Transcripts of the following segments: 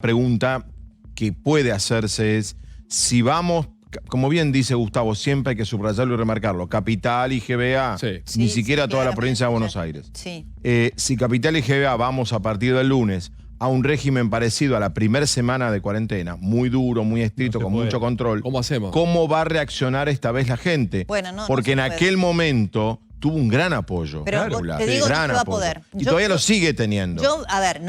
Pregunta que puede hacerse es, si vamos, como bien dice Gustavo, siempre hay que subrayarlo y remarcarlo, Capital y GBA, ni siquiera toda la provincia de Buenos Aires. Si Capital y GBA vamos a partir del lunes a un régimen parecido a la primera semana de cuarentena, muy duro, muy estricto, con mucho control, ¿cómo hacemos? ¿Cómo va a reaccionar esta vez la gente? Bueno, porque en aquel momento tuvo un gran apoyo. Pero te digo que se va a poder. Y todavía lo sigue teniendo. A ver,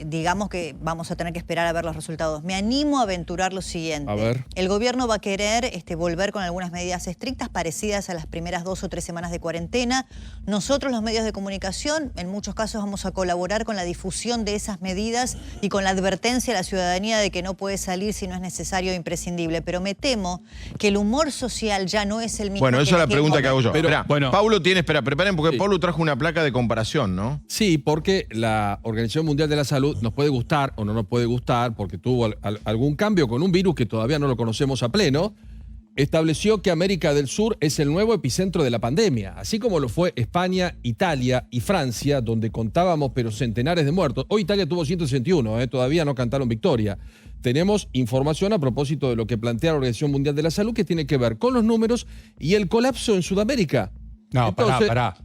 digamos que vamos a tener que esperar a ver los resultados. Me animo a aventurar lo siguiente. A ver. El gobierno va a querer volver con algunas medidas estrictas parecidas a las primeras 2 o 3 semanas de cuarentena. Nosotros, los medios de comunicación, en muchos casos vamos a colaborar con la difusión de esas medidas y con la advertencia a la ciudadanía de que no puede salir si no es necesario o imprescindible. Pero me temo que el humor social ya no es el mismo. Bueno, esa es la pregunta que hago yo. Pero, bueno, Paulo preparen porque Paulo trajo una placa de comparación, ¿no? Sí, porque la Organización Mundial de la Salud nos puede gustar o no nos puede gustar porque tuvo algún cambio con un virus que todavía no lo conocemos a pleno, estableció que América del Sur es el nuevo epicentro de la pandemia, así como lo fue España, Italia y Francia, donde contábamos pero centenares de muertos. Hoy Italia tuvo 161, todavía no cantaron victoria. Tenemos información a propósito de lo que plantea la Organización Mundial de la Salud que tiene que ver con los números y el colapso en Sudamérica. No, entonces, pará.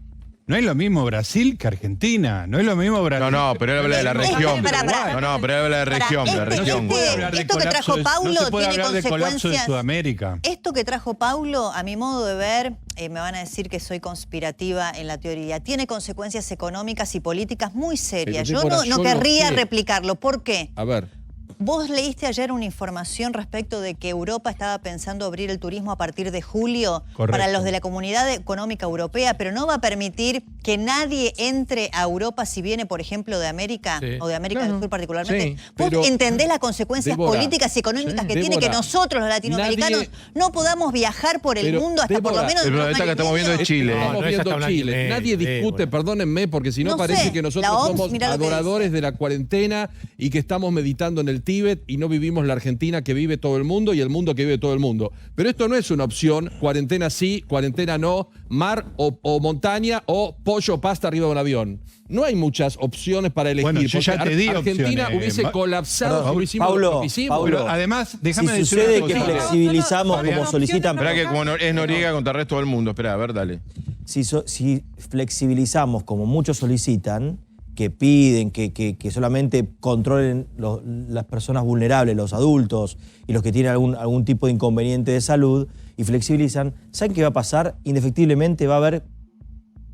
No es lo mismo Brasil que Argentina. No es lo mismo Brasil. No, pero él habla de la región. Pero él habla de región. Esto que trajo Paulo no se puede tiene hablar de colapso de consecuencias. Sudamérica. Esto que trajo Paulo, a mi modo de ver, me van a decir que soy conspirativa en la teoría, tiene consecuencias económicas y políticas muy serias. Yo no querría replicarlo. ¿Por qué? A ver. Vos leíste ayer una información respecto de que Europa estaba pensando abrir el turismo a partir de julio para los de la Comunidad Económica Europea, pero no va a permitir que nadie entre a Europa si viene, por ejemplo, de América o de América del Sur particularmente. ¿Vos entendés las consecuencias políticas y económicas que tiene que nosotros, los latinoamericanos, no podamos viajar por el mundo hasta por lo menos... El planeta que estamos viendo es Chile. Estamos viendo Chile. Nadie discute, perdónenme, porque si no parece que nosotros somos adoradores de la cuarentena y que estamos meditando en el Tíbet y no vivimos la Argentina que vive todo el mundo y el mundo que vive todo el mundo. Pero esto no es una opción, cuarentena sí, cuarentena no, mar o montaña o pollo o pasta arriba de un avión. No hay muchas opciones para elegir. Bueno, yo ya te di Argentina opciones. hubiese colapsado si lo hicimos lo que hicimos. Pero además, déjame si decir sucede una cosa. que flexibilizamos como solicitan... Esperá que como es Noriega contra el resto del mundo. Esperá, a ver, dale. Si flexibilizamos como muchos solicitan, que piden que solamente controlen las personas vulnerables, los adultos y los que tienen algún tipo de inconveniente de salud, y flexibilizan, ¿saben qué va a pasar? Indefectiblemente va a haber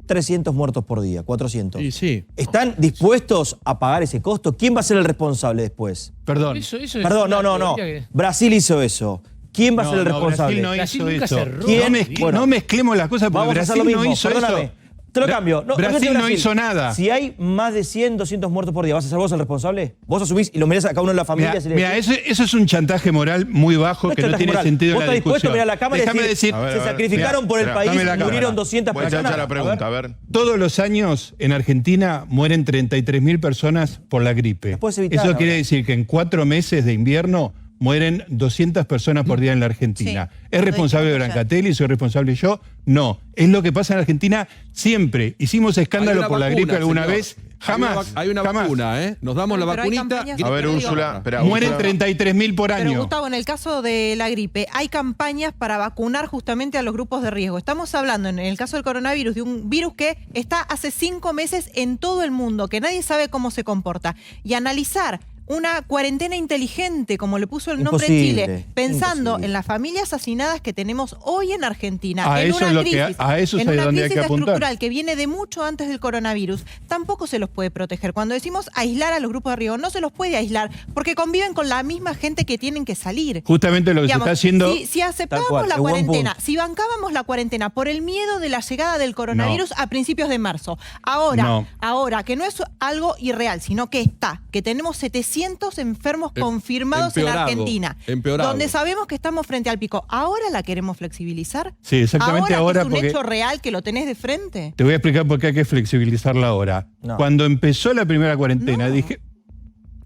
300 muertos por día, 400. Sí. ¿Están dispuestos a pagar ese costo? ¿Quién va a ser el responsable después? Perdón. Perdón, no. Brasil hizo eso. ¿Quién va a ser el responsable? Brasil no hizo eso. ¿Quién? No mezclemos las cosas porque Brasil no hizo eso. Te lo cambio. Brasil no hizo nada. Si hay más de 100, 200 muertos por día, ¿vas a ser vos el responsable? ¿Vos asumís y lo mirás a cada uno de la familia? Mira, eso es un chantaje moral muy bajo que no tiene sentido en la discusión. ¿Vos estás dispuesto a mirar la cámara y decir, se sacrificaron por el país, murieron 200 personas? La pregunta, a ver. Todos los años en Argentina mueren 33.000 personas por la gripe. Eso quiere decir que en 4 meses de invierno mueren 200 personas por día en la Argentina. ¿Es responsable Brancatelli? ¿Soy responsable yo? No. Es lo que pasa en Argentina siempre. ¿Hicimos escándalo por la gripe alguna vez? Jamás. Hay una vacuna, Nos damos la vacunita. A ver, Úrsula. Mueren 33.000 por año. Pero Gustavo, en el caso de la gripe, hay campañas para vacunar justamente a los grupos de riesgo. Estamos hablando, en el caso del coronavirus, de un virus que está hace 5 meses en todo el mundo, que nadie sabe cómo se comporta. Y analizar una cuarentena inteligente, como le puso el nombre Chile, pensando en las familias hacinadas que tenemos hoy en Argentina, a en eso una es crisis, a eso es donde hay que apuntar. Estructural que viene de mucho antes del coronavirus, tampoco se los puede proteger. Cuando decimos aislar a los grupos de riesgo, no se los puede aislar, porque conviven con la misma gente que tienen que salir. Justamente lo que se está haciendo... Si aceptábamos la cuarentena, si bancábamos la cuarentena por el miedo de la llegada del coronavirus a principios de marzo, ahora que no es algo irreal, sino que que tenemos 700 enfermos confirmados en Argentina, donde sabemos que estamos frente al pico. ¿Ahora la queremos flexibilizar? Sí, exactamente ahora. ¿Es un hecho real que lo tenés de frente? Te voy a explicar por qué hay que flexibilizarla ahora. Cuando empezó la primera cuarentena, dije...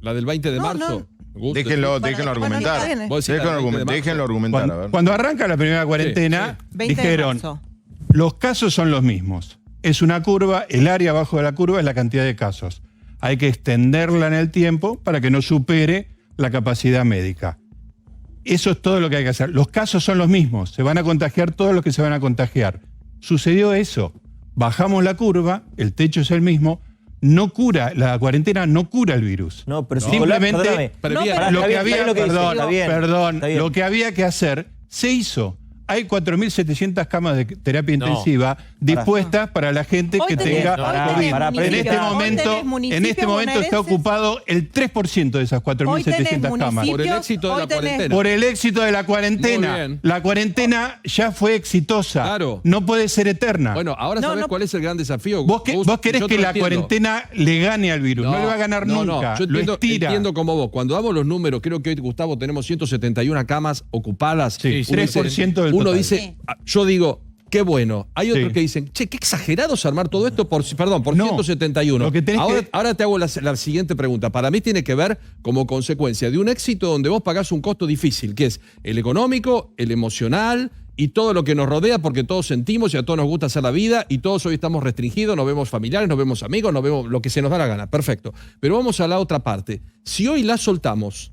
¿La del 20 de marzo? Déjenlo argumentar. Déjenlo argumentar, a ver. Cuando arranca la primera cuarentena, dijeron, los casos son los mismos. Es una curva, el área abajo de la curva es la cantidad de casos. hay que extenderla en el tiempo para que no supere la capacidad médica. Eso es todo lo que hay que hacer. Los casos son los mismos, se van a contagiar todos los que se van a contagiar. Sucedió eso, bajamos la curva, el techo es el mismo, no cura, la cuarentena no cura el virus. No, pero simplemente perdóname. Lo que había que hacer se hizo. Hay 4.700 camas de terapia intensiva dispuestas para la gente que tenga COVID. En este momento está ocupado el 3% de esas 4.700 camas. Por el éxito de la cuarentena. Por el éxito de la cuarentena. Muy bien. La cuarentena ya fue exitosa. Claro. No puede ser eterna. Bueno, ahora sabés cuál es el gran desafío. Vos querés que la cuarentena le gane al virus. No le va a ganar nunca. Yo lo estira. entiendo como vos. Cuando damos los números, creo que hoy, Gustavo, tenemos 171 camas ocupadas. Sí, 3% del uno total. dice, yo digo, qué bueno. Hay otros que dicen, che, qué exagerados armar todo esto por 171. Ahora te hago la siguiente pregunta. Para mí tiene que ver como consecuencia de un éxito donde vos pagás un costo difícil, que es el económico, el emocional y todo lo que nos rodea, porque todos sentimos y a todos nos gusta hacer la vida y todos hoy estamos restringidos, nos vemos familiares, nos vemos amigos, nos vemos lo que se nos da la gana. Perfecto. Pero vamos a la otra parte. Si hoy la soltamos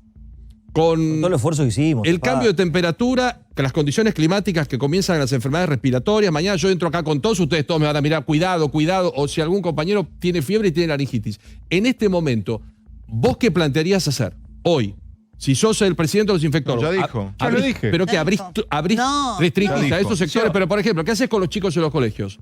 con todo el esfuerzo que hicimos, el cambio de temperatura, que las condiciones climáticas que comienzan las enfermedades respiratorias, mañana yo entro acá con todos, ustedes todos me van a mirar, cuidado, o si algún compañero tiene fiebre y tiene laringitis. En este momento, ¿vos qué plantearías hacer hoy? Si sos el presidente de los infectólogos. Ya lo dije. Pero que abrís restringís a esos sectores. Pero, por ejemplo, ¿qué haces con los chicos en los colegios?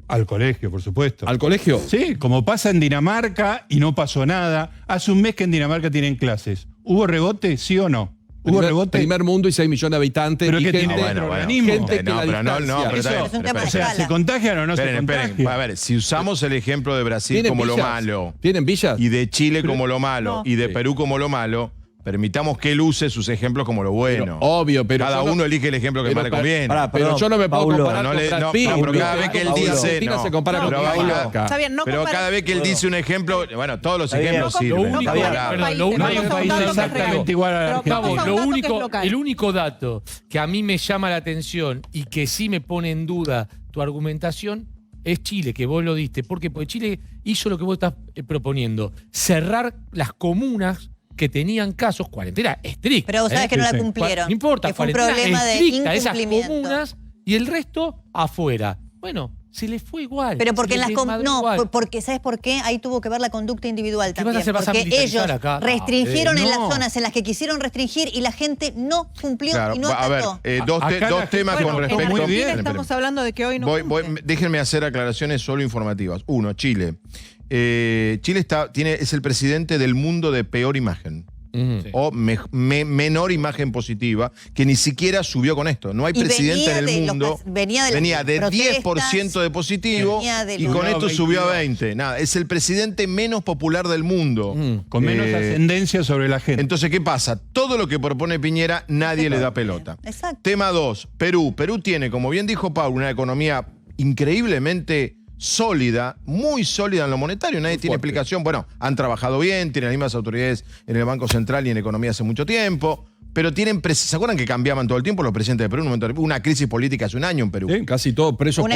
Al colegio, por supuesto. ¿Al colegio? Sí, como pasa en Dinamarca y no pasó nada. Hace un mes que en Dinamarca tienen clases. ¿Hubo rebote, sí o no? ¿Hubo rebote? Primer mundo y 6 millones de habitantes. Pero y que gente, tiene otro organismo. Es un tema de escala. ¿Se contagian o no se contagian? A ver, si usamos el ejemplo de Brasil como lo malo. ¿Tienen villas? Y de Chile como lo malo. Y de Perú como lo malo. Permitamos que él use sus ejemplos como lo bueno. Obvio, pero cada uno elige el ejemplo que más le conviene. Pero yo no me puedo comparar con pero cada vez que él dice... se compara con pero cada vez que él dice un ejemplo... Bueno, todos los ejemplos sirven. No hay un país exactamente igual a la Argentina. El único dato que a mí me llama la atención y que sí me pone en duda tu argumentación es Chile, que vos lo diste. ¿Por qué? Porque Chile hizo lo que vos estás proponiendo. Cerrar las comunas que tenían casos, cuarentena estricta. Pero vos sabés que no la cumplieron. No importa, que fue un cuarentena problema de estricta, esas incumplimiento. comunas y el resto afuera. Bueno, se les fue igual. Pero porque porque ¿sabes por qué? Ahí tuvo que ver la conducta individual también. Porque ellos restringieron en las zonas en las que quisieron restringir y la gente no cumplió y no acató. A ver, dos temas con respecto. Muy bien. Estamos hablando de que hoy no déjenme hacer aclaraciones solo informativas. Uno, Chile. Chile es el presidente del mundo de peor imagen. O menor imagen positiva, que ni siquiera subió con esto. No hay presidente en el mundo. Venía de 10% de positivo y con esto subió a 20. Nada, es el presidente menos popular del mundo. Con menos ascendencia sobre la gente. Entonces, ¿qué pasa? Todo lo que propone Piñera, nadie le da pelota. Exacto. Tema 2, Perú. Perú tiene, como bien dijo Pablo, una economía increíblemente sólida, muy sólida en lo monetario, nadie tiene explicación. Bueno, han trabajado bien, tienen las mismas autoridades en el Banco Central y en economía hace mucho tiempo, pero tienen, ¿se acuerdan que cambiaban todo el tiempo los presidentes de Perú? Hubo una crisis política hace un año en Perú. Sí, casi todos presos. Un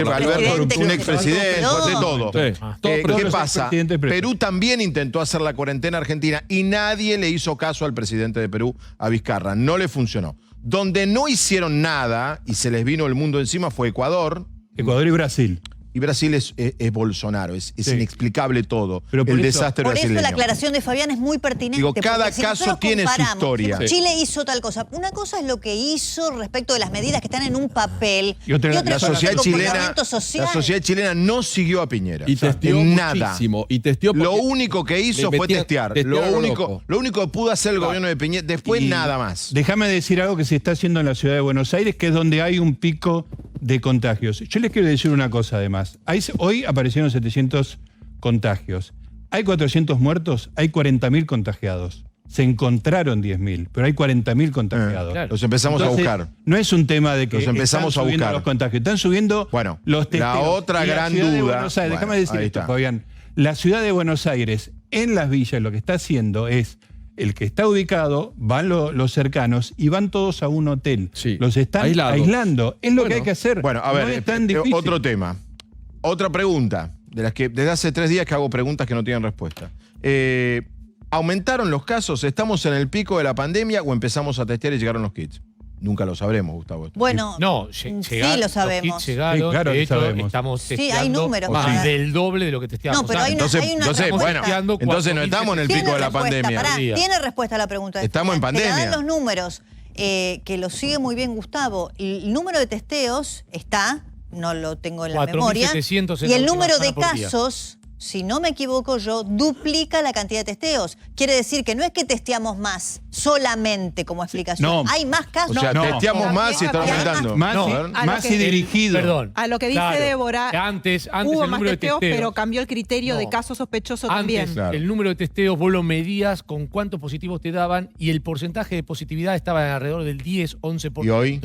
expresidente, de todo. ¿Qué pasa? Perú también intentó hacer la cuarentena argentina y nadie le hizo caso al presidente de Perú, a Vizcarra. No le funcionó. Donde no hicieron nada y se les vino el mundo encima fue Ecuador. Ecuador y Brasil. Y Brasil es Bolsonaro, es inexplicable todo. Pero el desastre brasileño. Por eso la aclaración de Fabián es muy pertinente. Digo, cada caso tiene su historia. Chile hizo tal cosa. Una cosa es lo que hizo respecto de las medidas que están en un papel. Y otra la sociedad chilena no siguió a Piñera. Y testió muchísimo. Lo único que hizo fue testear. Lo único que pudo hacer el gobierno de Piñera, después nada más. Déjame decir algo que se está haciendo en la ciudad de Buenos Aires, que es donde hay un pico de contagios. Yo les quiero decir una cosa además. Hoy aparecieron 700 contagios. Hay 400 muertos, hay 40.000 contagiados. Se encontraron 10.000, pero hay 40.000 contagiados. Claro. Los empezamos a buscar. No es un tema de que los empezamos están subiendo a buscar los contagios. Están subiendo los testeos. La otra gran duda. Déjame decir esto, Fabián. La ciudad de Buenos Aires, en las villas, lo que está haciendo es el que está ubicado, van los cercanos y van todos a un hotel. Sí. Los están aislando. Es lo que hay que hacer. Bueno, a ver, no es tan difícil. Otro tema. Otra pregunta, de las que desde hace 3 días que hago preguntas que no tienen respuesta. ¿Aumentaron los casos? ¿Estamos en el pico de la pandemia o empezamos a testear y llegaron los kits? Nunca lo sabremos, Gustavo. Bueno, no, sí lo sabemos. Los kits llegaron, sí, claro, de hecho, sabemos. Estamos testeando hay números más del doble de lo que testeamos. No, pero hay una entonces no estamos en el pico de la pandemia. Tiene respuesta a la pregunta. Estamos en pandemia. Te dan los números, que lo sigue muy bien Gustavo. El número de testeos está, no lo tengo en la memoria, y el número de casos, si no me equivoco yo, duplica la cantidad de testeos. Quiere decir que no es que testeamos más solamente como explicación. No. Hay más casos. O sea, testeamos más y está aumentando. Más y dirigido. Perdón. A lo que dice Débora, antes hubo el más número testeos, de testeos, pero cambió el criterio de caso sospechoso también. Antes, el número de testeos vos lo medías con cuántos positivos te daban y el porcentaje de positividad estaba en alrededor del 10-11%. ¿Y hoy?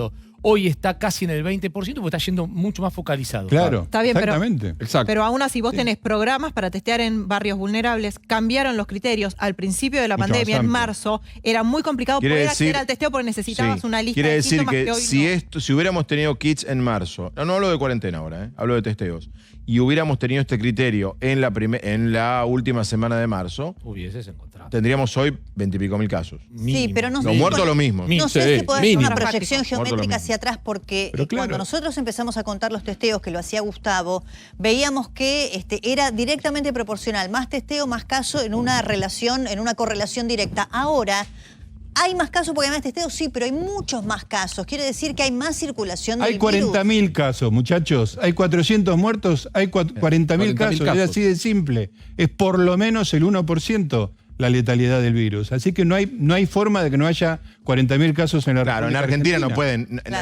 Hoy está casi en el 20% porque está yendo mucho más focalizado. Claro, está bien, exactamente. Pero aún así vos tenés programas para testear en barrios vulnerables, cambiaron los criterios. Al principio de la pandemia, en marzo, era muy complicado poder acceder al testeo porque necesitabas una lista de síntomas. Quiere decir que si hubiéramos tenido kits en marzo, no hablo de cuarentena ahora, hablo de testeos, y hubiéramos tenido este criterio en la última semana de marzo, hubieses encontrado. Tendríamos hoy 20 y pico mil casos. Sí, pero no sé. Los muertos lo mismo. No sé si podés hacer una proyección geométrica mismo. hacia atrás, porque Pero claro, cuando nosotros empezamos a contar los testeos, que lo hacía Gustavo, veíamos que era directamente proporcional. Más testeo, más caso en una relación, en una correlación directa. Ahora, ¿hay más casos porque hay más testeos? Sí, pero hay muchos más casos. Quiere decir que hay más circulación del virus. Hay 40.000 casos, muchachos. Hay 400 muertos, hay 40.000 casos. Es así de simple. Es por lo menos el 1% la letalidad del virus. Así que no hay forma de que no haya 40.000 casos en la República. Claro, en Argentina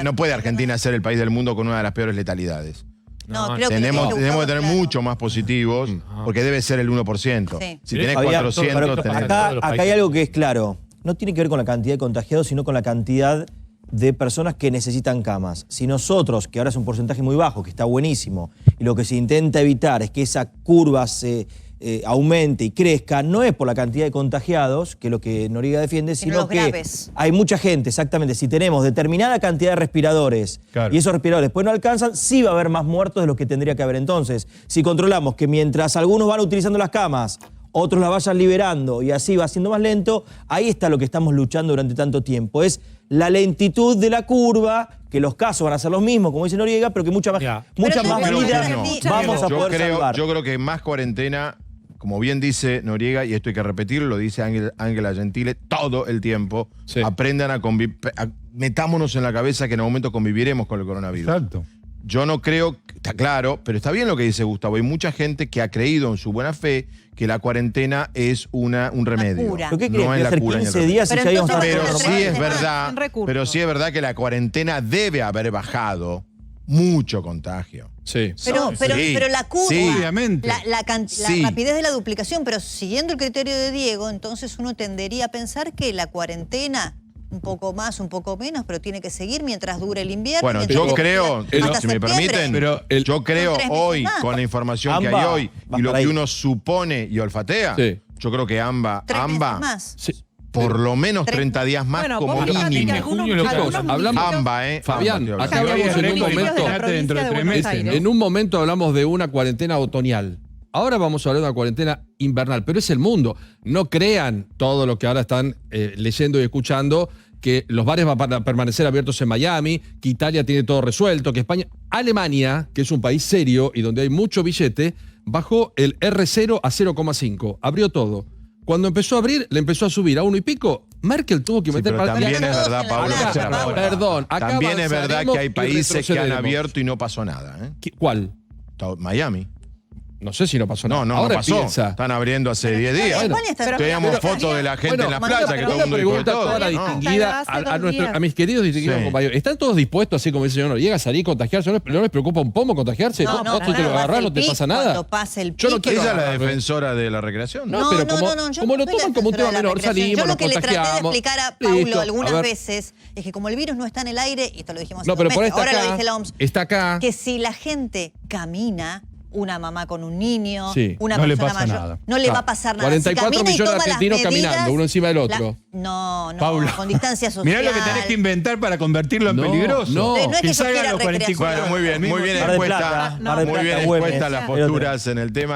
no puede Argentina ser el país del mundo con una de las peores letalidades. No, creo que tenemos que tener mucho más positivos, porque debe ser el 1%. Sí. Si tenés 400, tenés... Acá hay algo que es claro. No tiene que ver con la cantidad de contagiados, sino con la cantidad de personas que necesitan camas. Si nosotros, que ahora es un porcentaje muy bajo, que está buenísimo, y lo que se intenta evitar es que esa curva se aumente y crezca, no es por la cantidad de contagiados, que es lo que Noriega defiende, sino que graves. Hay mucha gente, exactamente. Si tenemos determinada cantidad de respiradores y esos respiradores después no alcanzan, sí va a haber más muertos de los que tendría que haber. Entonces, si controlamos que mientras algunos van utilizando las camas, otros la vayan liberando y así va siendo más lento, ahí está lo que estamos luchando durante tanto tiempo. Es la lentitud de la curva, que los casos van a ser los mismos, como dice Noriega, pero que muchas más vidas vamos a poder salvar. Yo creo que más cuarentena, como bien dice Noriega, y esto hay que repetirlo, lo dice Ángela Gentile todo el tiempo, aprendan a convivir, metámonos en la cabeza que en algún momento conviviremos con el coronavirus. Exacto. Yo no creo, está claro, pero está bien lo que dice Gustavo. Hay mucha gente que ha creído en su buena fe que la cuarentena es un remedio. Cura. ¿Pero qué crees? No es la hacer cura 15 días y ya íbamos a pero estar sí es verdad que la cuarentena debe haber bajado mucho contagio. Sí. Pero la curva, obviamente. la rapidez de la duplicación, pero siguiendo el criterio de Diego, entonces uno tendería a pensar que la cuarentena, un poco más, un poco menos, pero tiene que seguir mientras dure el invierno. Bueno, yo creo, si me permiten, yo creo hoy, con la información que hay hoy y lo que uno supone y olfatea, yo creo que AMBA por lo menos 30 días más como mínimo. AMBA, Fabián, acá hablamos en un momento hablamos de una cuarentena otoñal. Ahora vamos a hablar de una cuarentena invernal, pero es el mundo. No crean todo lo que ahora están leyendo y escuchando, que los bares van a permanecer abiertos en Miami, que Italia tiene todo resuelto, que España... Alemania, que es un país serio y donde hay mucho billete, bajó el R0 a 0,5. Abrió todo. Cuando empezó a abrir, le empezó a subir a 1 y pico. Merkel tuvo que meter... Pero también es verdad, Pablo, perdón. También es verdad que hay países que han abierto y no pasó nada. ¿Cuál? Miami. No sé si no pasó nada. No Ahora pasó. Piensa. Están abriendo hace 10 días. Teníamos fotos de la gente en la playa, que todo el mundo dijo de todo. Toda la distinguida, a mis queridos distinguidos compañeros. ¿Están todos dispuestos, así como dice el señor Noriega, a salir y contagiarse? ¿No les preocupa un pomo contagiarse? ¿Vos te lo agarrás, no te pasa nada? Yo no quiero. ¿Ella es la defensora de la recreación? No, pero como lo toman como un tema menor, salimos, yo lo nos que le traté de contagiamos. explicar a Paulo algunas veces es que como el virus no está en el aire, y esto lo dijimos no, pero por ahora lo dice la OMS, está acá. Que si la gente camina, una mamá con un niño, una no persona mayor, nada. No le va a pasar nada. 44 millones de argentinos caminando, uno encima del otro. No, Paula, con distancia social. Mirá lo que tenés que inventar para convertirlo en peligroso. No es que salgan yo los 44. Bueno, muy bien expuesta las posturas en el tema.